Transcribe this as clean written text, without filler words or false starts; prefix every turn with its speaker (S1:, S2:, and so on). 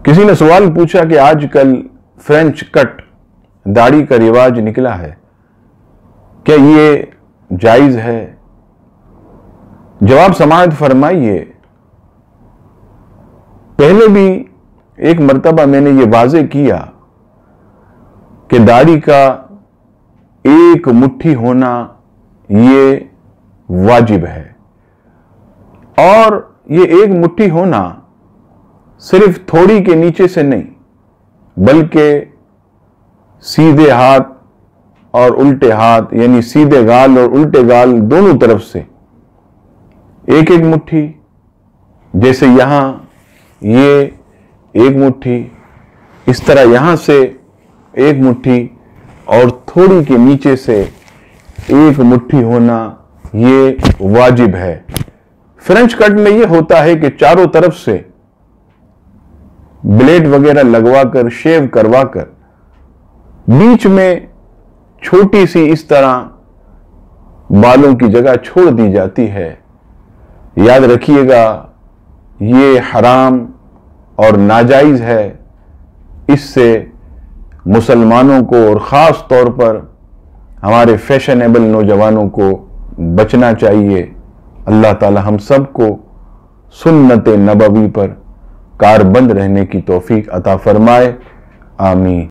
S1: کسی نے سوال پوچھا کہ آج کل فرینچ کٹ داڑھی کا رواج نکلا ہے، کیا یہ جائز ہے؟ جواب سماعت فرمائیے، پہلے بھی ایک مرتبہ میں نے یہ واضح کیا کہ داڑھی کا ایک مٹھی ہونا یہ واجب ہے، اور یہ ایک مٹھی ہونا صرف تھوڑی کے نیچے سے نہیں بلکہ سیدھے ہاتھ اور الٹے ہاتھ، یعنی سیدھے گال اور الٹے گال دونوں طرف سے ایک ایک مٹھی، جیسے یہاں یہ ایک مٹھی، اس طرح یہاں سے ایک مٹھی اور تھوڑی کے نیچے سے ایک مٹھی ہونا یہ واجب ہے۔ فرینچ کٹ میں یہ ہوتا ہے کہ چاروں طرف سے بلیڈ وغیرہ لگوا کر، شیو کروا کر، بیچ میں چھوٹی سی اس طرح بالوں کی جگہ چھوڑ دی جاتی ہے۔ یاد رکھیے گا، یہ حرام اور ناجائز ہے، اس سے مسلمانوں کو اور خاص طور پر ہمارے فیشنیبل نوجوانوں کو بچنا چاہیے۔ اللہ تعالی ہم سب کو سنت نبوی پر کاربند رہنے کی توفیق عطا فرمائے، آمین۔